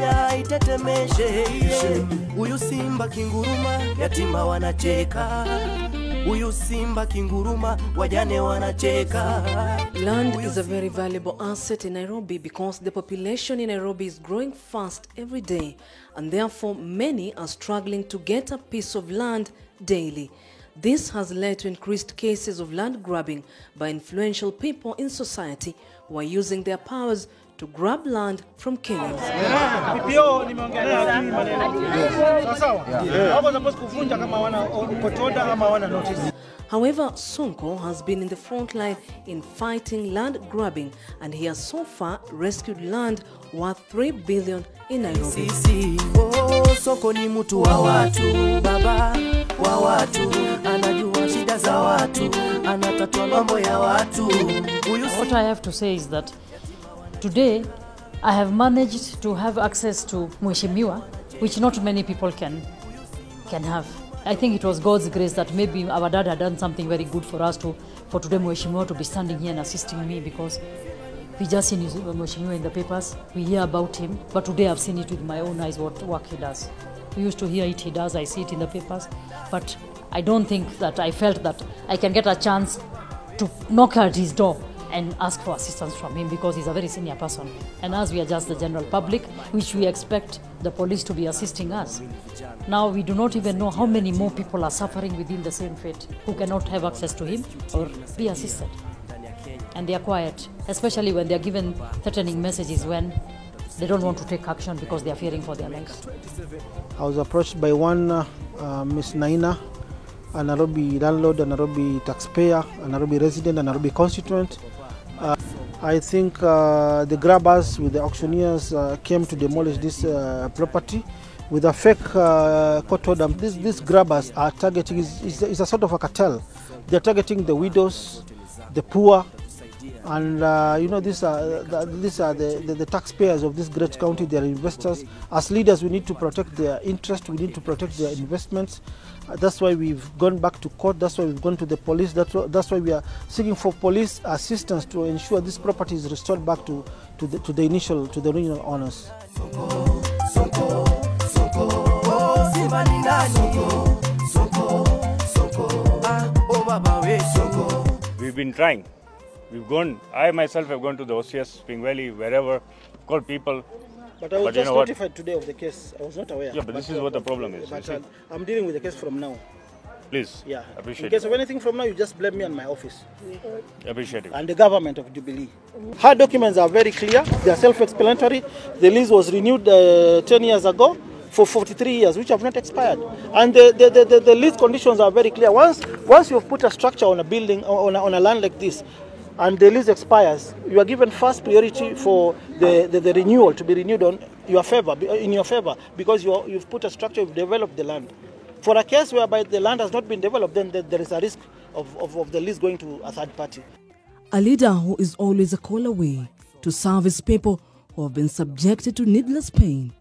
Kenya itetemeshe. Huyu simba kinguruma, yatima wanacheka. Huyu simba kinguruma, wajane wanacheka. Land is a very valuable asset in Nairobi because the population in Nairobi is growing fast every day, and therefore many are struggling to get a piece of land daily. This has led to increased cases of land grabbing by influential people in society who are using their powers to grab land from Kenyans. However, Sonko has been in the front line in fighting land grabbing, and he has so far rescued land worth 3 billion in Nairobi. Sonko ni mtu wa watu, baba wa watu, anajua shida za watu, anatatua mambo ya watu. What I have to say is that today I have managed to have access to Mheshimiwa, which not many people can have. I think it was God's grace that maybe our dad had done something very good for us for today Mheshimiwa to be standing here and assisting me, because we just seen Mheshimiwa in the papers, we hear about him, but today I've seen it with my own eyes what work he does. We used to hear it, he does, I see it in the papers, but I don't think that I felt that I can get a chance to knock at his door and ask for assistance from him, because he's a very senior person. And as we are just the general public, which we expect the police to be assisting us. Now we do not even know how many more people are suffering within the same fate who cannot have access to him or be assisted. And they are quiet, especially when they are given threatening messages when they don't want to take action because they are fearing for their lives. I was approached by one Miss Naina, a Nairobi landlord, a Nairobi taxpayer, a Nairobi resident, a Nairobi constituent. I think the grabbers with the auctioneers came to demolish this property with a fake court order. These grabbers are targeting, is a sort of a cartel. They're targeting the widows, the poor, and you know, these are the taxpayers of this great county. They are investors. As leaders, we need to protect their interest. We need to protect their investments. That's why we've gone back to court. That's why we've gone to the police. That's why we are seeking for police assistance to ensure this property is restored back to the original owners. We've been trying. We've gone. I myself have gone to the OCS, Spring Valley, wherever, called people. But I was just notified today of the case. I was not aware. Yeah, but this is what the problem is. But I'm dealing with the case from now. Please, yeah, appreciate it. In case of anything from now, you just blame me and my office. Appreciate it. And the government of Jubilee. Her documents are very clear. They are self-explanatory. The lease was renewed 10 years ago for 43 years, which have not expired. And the lease conditions are very clear. Once you've put a structure on a building, on a land like this, and the lease expires, you are given first priority for the renewal to be renewed in your favor, because you've put a structure, you've developed the land. For a case whereby the land has not been developed, then there is a risk of the lease going to a third party. A leader who is always a call away to serve his people who have been subjected to needless pain.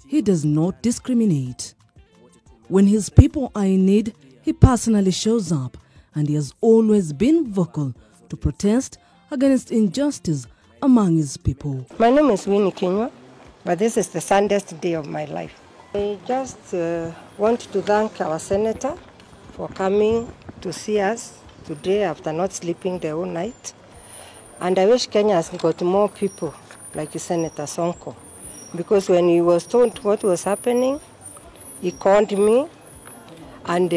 He does not discriminate. When his people are in need, he personally shows up, and he has always been vocal to protest against injustice among his people. My name is Winnie Kinywa, but this is the saddest day of my life. I just want to thank our senator for coming to see us today after not sleeping the whole night. And I wish Kenya has got more people like Senator Sonko, because when he was told what was happening, he called me, and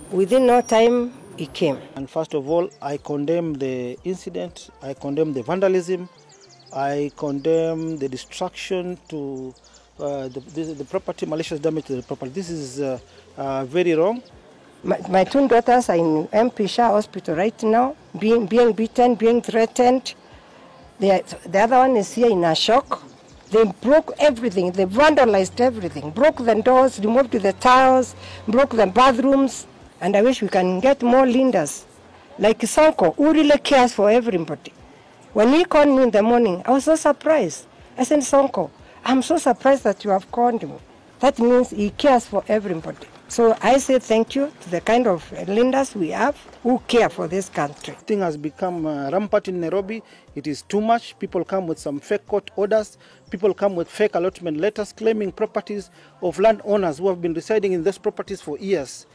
within no time, he came. And first of all, I condemn the incident, I condemn the vandalism, I condemn the destruction to the property, malicious damage to the property. This is very wrong. My two daughters are in MP Shah Hospital right now, being beaten, being threatened. The other one is here in a shock. They broke everything, they vandalized everything, broke the doors, removed the tiles, broke the bathrooms. And I wish we can get more leaders like Sonko, who really cares for everybody. When he called me in the morning, I was so surprised. I said, Sonko, I'm so surprised that you have called me. That means he cares for everybody. So I say thank you to the kind of leaders we have who care for this country. Thing has become rampant in Nairobi. It is too much. People come with some fake court orders. People come with fake allotment letters claiming properties of landowners who have been residing in those properties for years.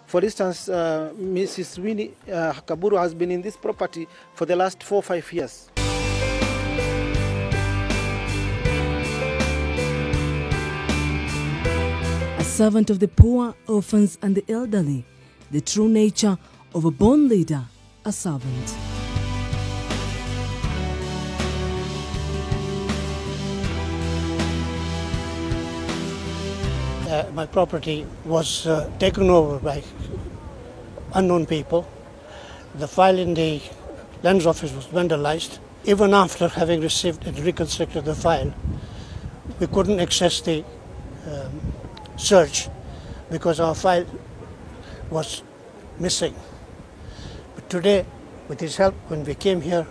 For instance, Mrs. Winnie Kaburu has been in this property for the last 4 or 5 years. A servant of the poor, orphans and the elderly, the true nature of a born leader, a servant. My property was taken over by unknown people. The file in the Lands Office was vandalized. Even after having received and reconstructed the file, we couldn't access the search because our file was missing. But today, with his help, when we came here,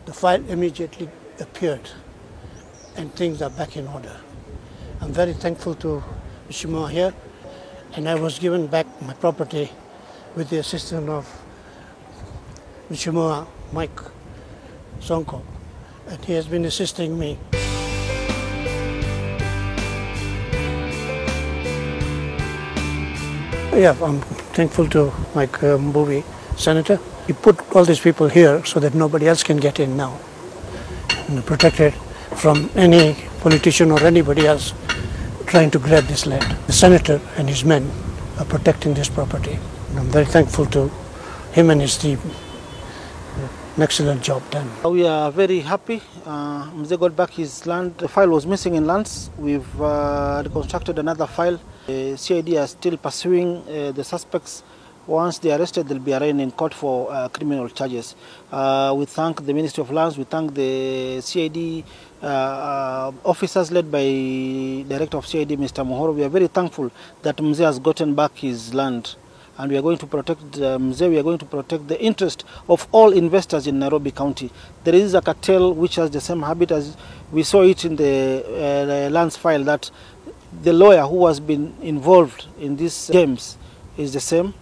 the file immediately appeared and things are back in order. I'm very thankful to Mr. Moa here, and I was given back my property with the assistance of Mr. Moa, Mike Sonko, and he has been assisting me. Yeah, I'm thankful to Mike Mbuvi, Senator. He put all these people here so that nobody else can get in now, and protected from any politician or anybody else trying to grab this land. The senator and his men are protecting this property. And I'm very thankful to him and his team. An excellent job done. We are very happy. Mzee got back his land. The file was missing in lands. We've reconstructed another file. The CID are still pursuing the suspects. Once they are arrested, they'll be arraigned in court for criminal charges. We thank the Ministry of Lands. We thank the CID officers led by Director of CID, Mr. Mohoro. We are very thankful that Mzee has gotten back his land. And we are going to protect Mzee. We are going to protect the interest of all investors in Nairobi County. There is a cartel which has the same habit as we saw it in the lands file, that the lawyer who has been involved in these games is the same.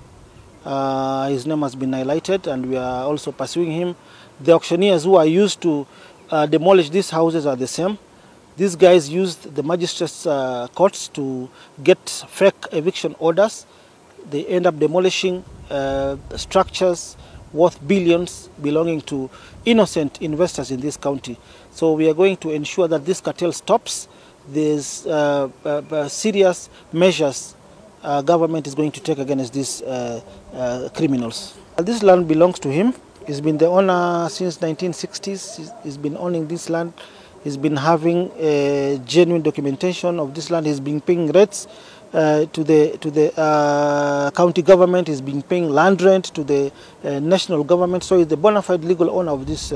His name has been highlighted, and we are also pursuing him. The auctioneers who are used to demolish these houses are the same. These guys used the magistrates' courts to get fake eviction orders. They end up demolishing structures worth billions belonging to innocent investors in this county. So we are going to ensure that this cartel stops. There's serious measures government is going to take against these criminals. This land belongs to him. He's been the owner since 1960s. He's been owning this land. He's been having genuine documentation of this land. He's been paying rates to the county government. He's been paying land rent to the national government. So he's the bona fide legal owner of this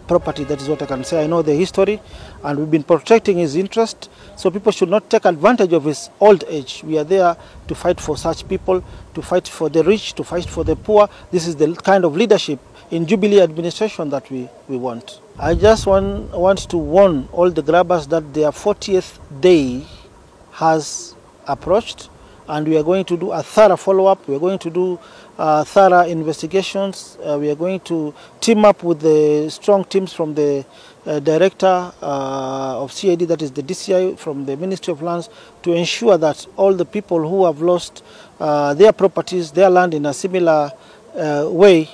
property. That is what I can say. I know the history, and we've been protecting his interest. So people should not take advantage of his old age. We are there to fight for such people, to fight for the rich, to fight for the poor. This is the kind of leadership in Jubilee administration that we want. I just want to warn all the grabbers that their 40th day has approached, and we are going to do a thorough follow-up. We are going to do thorough investigations. We are going to team up with the strong teams from the director of CID, that is the DCI, from the Ministry of Lands, to ensure that all the people who have lost their properties, their land in a similar way,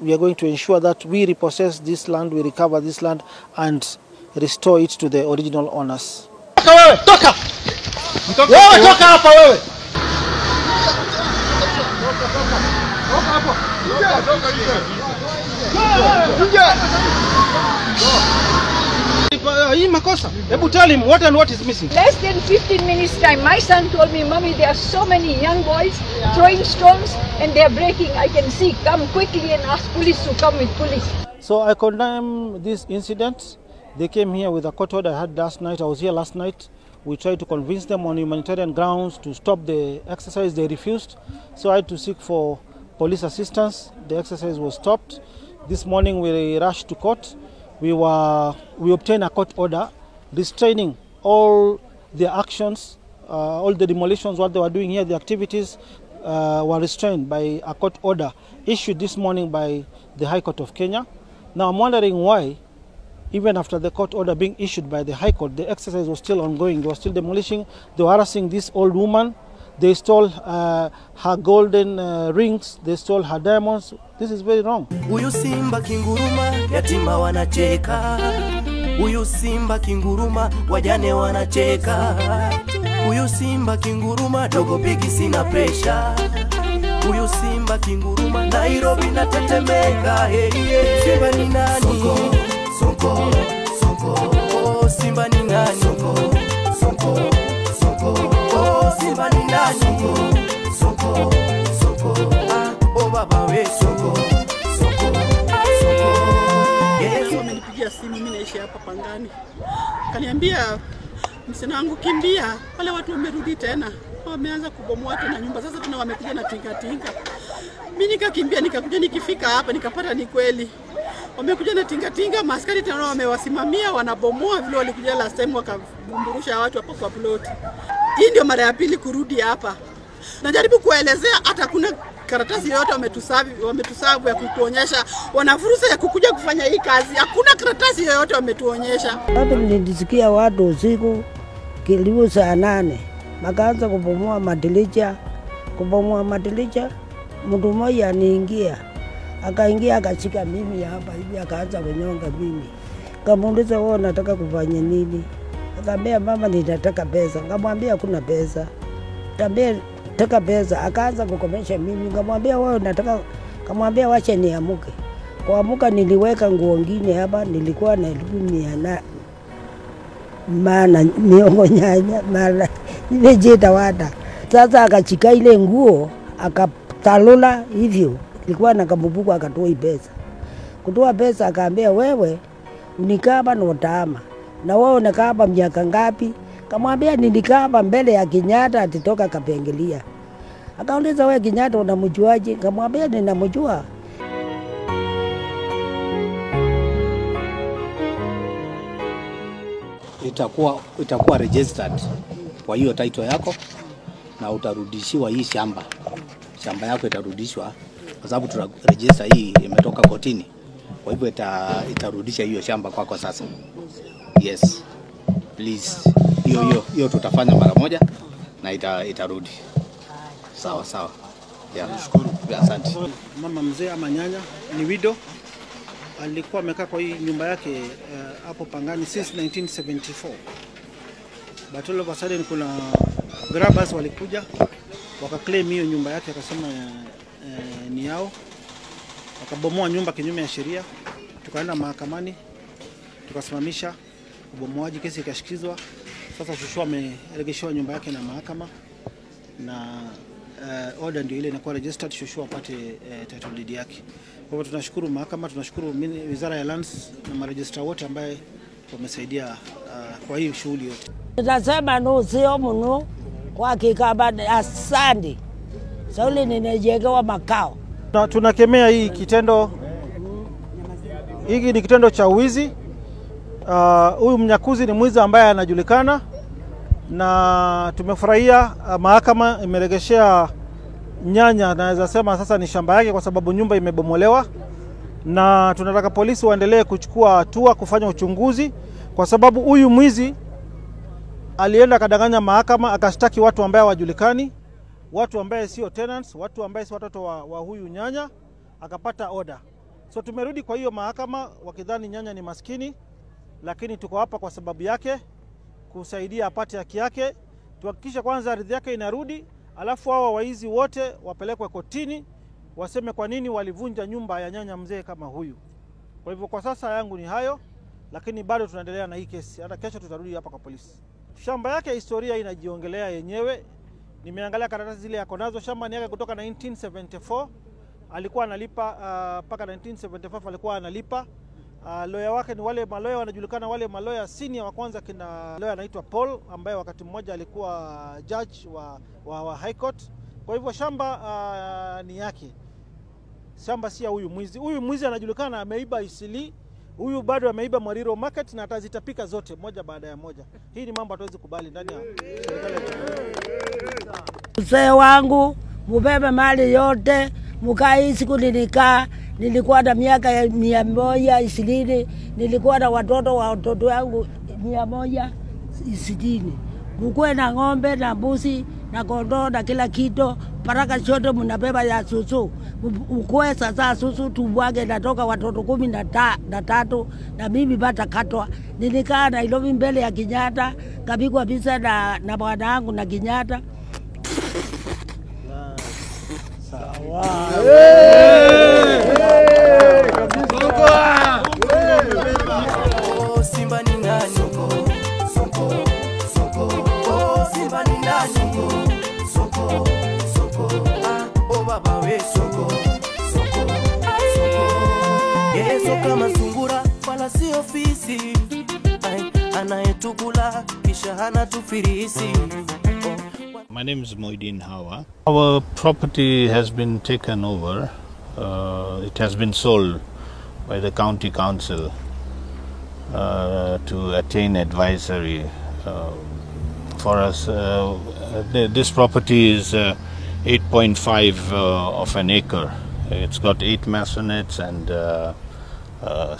we are going to ensure that we repossess this land, we recover this land, and restore it to the original owners. Toka! Wewe toka hapa wewe! Hii makosa. Hebu tell him what and what is missing. Less than 15 minutes time, my son told me, Mommy, there are so many young boys throwing stones and they are breaking. I can see. Come quickly and ask police to come with police. So I condemn this incident. They came here with a court order I had last night. I was here last night. We tried to convince them on humanitarian grounds to stop the exercise. They refused. So I had to seek for police assistance. The exercise was stopped. This morning we rushed to court. We obtained a court order restraining all their actions all the demolitions, what they were doing here, the activities were restrained by a court order issued this morning by the High Court of Kenya. Now I'm wondering why, even after the court order being issued by the High Court, the exercise was still ongoing. They were still demolishing. They were harassing this old woman. They stole her golden rings. They stole her diamonds. This is very wrong. Huyu simba kinguruma, yatima wanacheka. Huyu simba kinguruma, wajane wanacheka. Huyu simba kinguruma, dogo bigi sina pressure. Huyu simba kinguruma, Nairobi natetemeka. Hey, hey. Simba ni nani? Sonko, Sonko, Sonko. Oh, simba ni nani? Sonko, Sonko, Sonko. Oh, simba ni nani? Sonko, Sonko, Sonko. Ah, oh baba we Sonko, Sonko, Sonko. Yes. Wamenipigia simu, mimi naishi hapa Pangani. Kaniambia msina wangu kimbia, wale watu wamerudi tena. Wameanza kubomoa tena nyumba. Sasa tena wamekuja na tinga. Mimi nikakimbia, nikakuja, nikifika hapa nikapata ni kweli. Wamekuja na tinga, maaskari tena wamewasimamia, wanabomoa vile walikuja last time wakabumburusha watu hapo kwa plot. Hii ndio mara ya pili kurudi hapa. Najaribu kuelezea, hata kuna karatasi yoyote wametusavu ya kutuonyesha wana fursa ya kukuja kufanya hii kazi. Hakuna karatasi yoyote wametuonyesha. Watu nilisikia watu usiku kilio saa 8 makaanza kubomoa madilicha. Mtu mmoja aniingia, akaingia akashika mimi hapa hivi, akaanza kunyonga mimi. Kamuuliza wewe unataka kufanya nini? Akambia mama ninataka pesa. Nikamwambia hakuna pesa. Tambia nataka pesa. Akaanza kukomesha mimi. Nikamwambia wewe unataka, kamwambia wacha niamuke. Kuamuka niliweka nguo ngine hapa, nilikuwa na 1,100 maana miongo nyanya mala nimejeta wada. Sasa akachika ile nguo akatalula hivyo, ilikuwa na kambubuku, akatoa pesa. Kutoa pesa akaambia wewe unikaa hapa na utaama, na wewe unakaa hapa miaka ngapi? Kamwambia nilikaa hapa mbele ya Kenyatta, atitoka Kapengelia. Akauliza wewe Kenyatta unamjuaje? Kamwambia ninamjua. Itakuwa registered kwa hiyo title yako na utarudishiwa hii shamba yako itarudishwa, kwa sababu tuna register hii imetoka kotini. Kwa hivyo itarudisha hiyo shamba kwako sasa. Yes, please. Hiyo tutafanya mara moja na itarudi. Sawa. Yeah, nashukuru. Asante. Mama mzee ama nyanya ni widow, alikuwa amekaa kwa hii nyumba yake hapo Pangani since 1974. But all of a sudden kuna grabbers walikuja wakaclaim hiyo nyumba yake, akasema ni yao, wakabomoa nyumba kinyume ya sheria. Tukaenda mahakamani, tukasimamisha ubomoaji, kesi ikashikizwa. Sasa shushu ameregeshwa nyumba yake na mahakama, na order ndio ile inakuwa registered, shushu apate title deed yake. Kwa hivyo tunashukuru mahakama, tunashukuru Wizara ya Lands na maregistra wote ambaye wamesaidia kwa hii shughuli yote. Tunasema no sio mno kwa kikaba asante. Sauli ninejegewa makao. Tunakemea hii kitendo. Hiki ni kitendo cha uwizi. Huyu mnyakuzi ni mwizi ambaye anajulikana, na tumefurahia mahakama imeregeshea nyanya, naweza sema sasa ni shamba yake, kwa sababu nyumba imebomolewa, na tunataka polisi waendelee kuchukua hatua kufanya uchunguzi, kwa sababu huyu mwizi alienda kadanganya mahakama, akashtaki watu ambao hawajulikani, watu ambao sio tenants, watu ambao si watoto wa huyu nyanya, akapata order. So tumerudi kwa hiyo mahakama wakidhani nyanya ni maskini, lakini tuko hapa kwa sababu yake, kusaidia apate haki yake. Tuhakikishe kwanza ardhi yake inarudi, alafu hawa waizi wote wapelekwe kotini, waseme kwa nini walivunja nyumba ya nyanya mzee kama huyu. Kwa hivyo kwa sasa yangu ni hayo, lakini bado tunaendelea na hii kesi. Hata kesho tutarudi hapa kwa polisi. Shamba yake historia inajiongelea yenyewe. Nimeangalia karatasi zile yako nazo. Shamba ni yake kutoka 1974. Alikuwa analipa mpaka 1975 alikuwa analipa. Lawyer wake ni wale malawyer wanajulikana, wale malawyer senior wa kwanza, kina lawyer anaitwa Paul ambaye wakati mmoja alikuwa judge wa High Court. Kwa hivyo shamba ni yake. Shamba si ya huyu mwizi. Huyu mwizi anajulikana ameiba Isili, Huyu bado ameiba Mwariro market na atazitapika zote moja baada ya moja. Hii ni mambo hatuwezi kubali ndani ya serikali ya Jamhuri. Mzee wangu, mubebe mali yote, mukai siku nilikuwa na miaka 120, nilikuwa na watoto wangu 160. Mkuwe na ng'ombe na mbuzi na kondoo na kila kitu, paraka chote mnabeba ya susu. Mkuwe sasa susu tubwage natoka watoto 13 na mimi bata katwa. Nilikaa Nairobi mbele ya Kenyatta, kapigwa visa na bwana wangu na Kenyatta. Sawa. Simba ni nani? Sonko. Simba ni nani? Sonko. Oh baba we Sonko. Yeso kama sungura wala si ofisi. Anayetukula kisha hana tufirisi. My name is Moidin Hawa. Our property has been taken over. It has been sold by the county council to attain advisory for us. This property is 8.5 of an acre. It's got 8 maisonettes and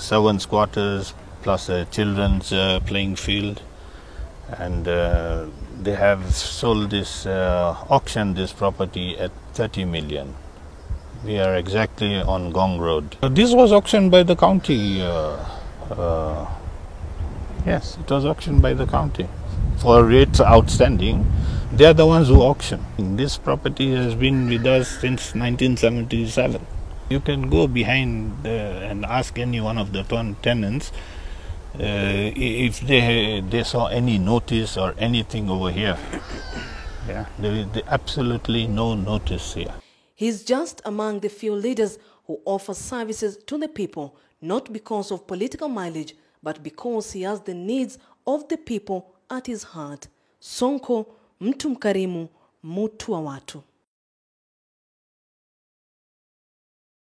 7 squatters plus a children's playing field. And they have sold this, auctioned this property at 30 million. We are exactly on Gong Road. This was auctioned by the county. Yes, it was auctioned by the county. For rates outstanding, they are the ones who auction. This property has been with us since 1977. You can go behind and ask any one of the tenants if they saw any notice or anything over here. Yeah, there is absolutely no notice here. He's just among the few leaders who offer services to the people, not because of political mileage, but because he has the needs of the people at his heart. Sonko, mtu mkarimu, mtu wa watu.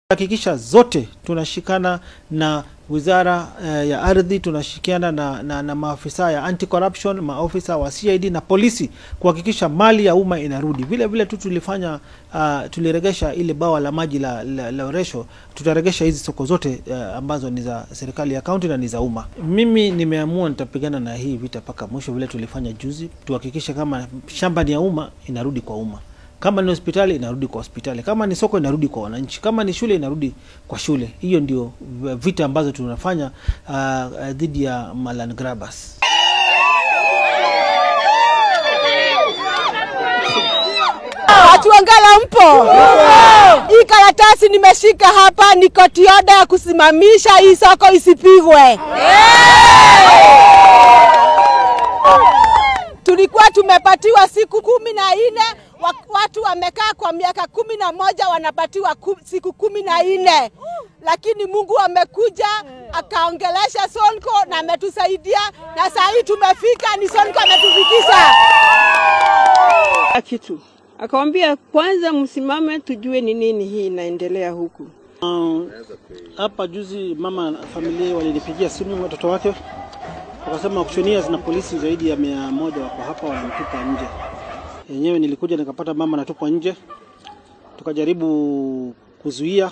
Hakikisha zote tunashikana na wizara ya ardhi, tunashikiana na maafisa ya anti-corruption, maafisa wa CID na polisi kuhakikisha mali ya umma inarudi. Vile vile tu tulifanya, tuliregesha ile bawa la maji la Oresho, tutaregesha hizi soko zote ambazo ni za serikali ya county na ni za umma. Mimi nimeamua nitapigana na hii vita paka mwisho, vile tulifanya juzi, tuhakikisha kama shamba ni ya umma inarudi kwa umma. Kama ni hospitali inarudi kwa hospitali, kama ni soko inarudi kwa wananchi, kama ni shule inarudi kwa shule. Hiyo ndio vita ambazo tunafanya dhidi ya land grabbers. Atuangala mpo? Hii karatasi nimeshika hapa ni kotioda ya kusimamisha hii soko isipigwe. Tulikuwa tumepatiwa siku 14, watu wamekaa kwa miaka 11 wanapatiwa siku 14. Lakini Mungu amekuja akaongelesha Sonko na ametusaidia, na sasa hii tumefika, ni Sonko ametufikisha. Kitu akamwambia kwanza msimame tujue ni nini hii inaendelea huku. Hapa juzi mama familia walinipigia simu watoto wake. Wakasema auctioneers na polisi zaidi ya 100 wako hapa wanamtupa nje. Yenyewe nilikuja nikapata mama anatupwa nje. Tukajaribu kuzuia.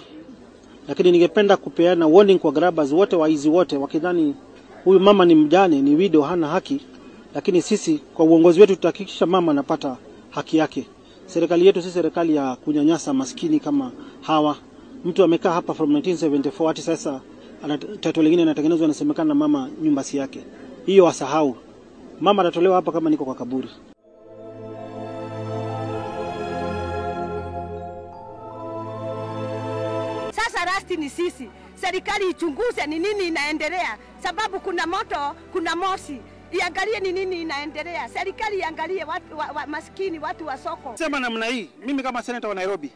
Lakini ningependa kupeana warning kwa grabbers wote, waizi wote, wakidhani huyu mama ni mjane, ni widow, hana haki. Lakini sisi kwa uongozi wetu tutahakikisha mama anapata haki yake. Serikali yetu si serikali ya kunyanyasa maskini kama hawa. Mtu amekaa hapa from 1974 hadi sasa tatu lingine anatengenezwa, anasemekana mama nyumba si yake. Hiyo wasahau. Mama atatolewa hapa kama niko kwa kaburi. Sasa rasti ni sisi. Serikali ichunguze ni nini inaendelea, sababu kuna moto, kuna moshi. Iangalie ni nini inaendelea. Serikali iangalie watu maskini, watu wa soko. Sema namna hii, mimi kama senator wa Nairobi,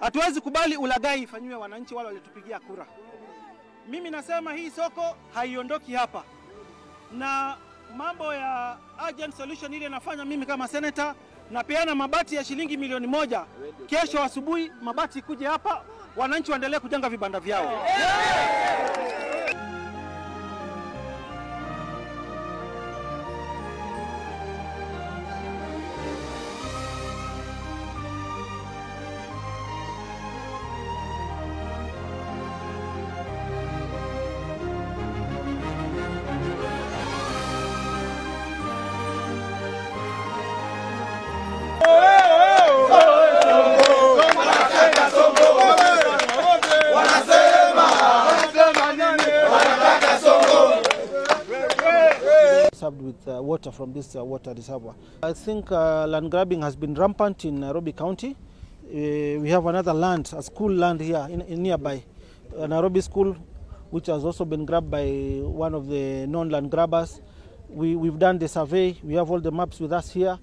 hatuwezi kubali ulaghai ifanywe wananchi wale walitupigia kura. Mimi nasema hii soko haiondoki hapa. Na mambo ya urgent solution ile nafanya mimi kama senator, napeana mabati ya shilingi milioni 1. Kesho asubuhi mabati kuje hapa, wananchi waendelee kujenga vibanda vyao. water from this water reservoir. I think land grabbing has been rampant in Nairobi County. We have another land, a school land here in nearby, Nairobi School, which has also been grabbed by one of the non-land grabbers. We've done the survey. We have all the maps with us here.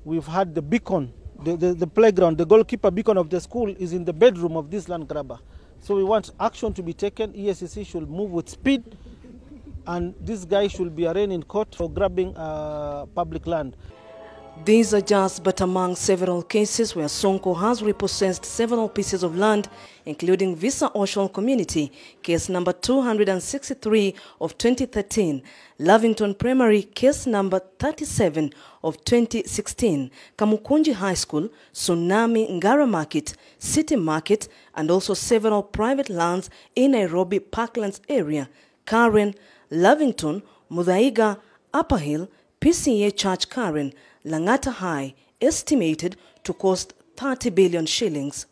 We've had the beacon, the playground, the goalkeeper beacon of the school is in the bedroom of this land grabber. So we want action to be taken. EACC should move with speed, and this guy should be arraigned in court for grabbing public land. These are just but among several cases where Sonko has repossessed several pieces of land, including Visa Ocean Community, case number 263 of 2013, Lavington Primary, case number 37 of 2016, Kamukunji High School, Tsunami Ngara Market, City Market, and also several private lands in Nairobi Parklands area, Karen, Lavington, Muthaiga, Upper Hill, PCA Church Karen, Langata High, estimated to cost 30 billion shillings.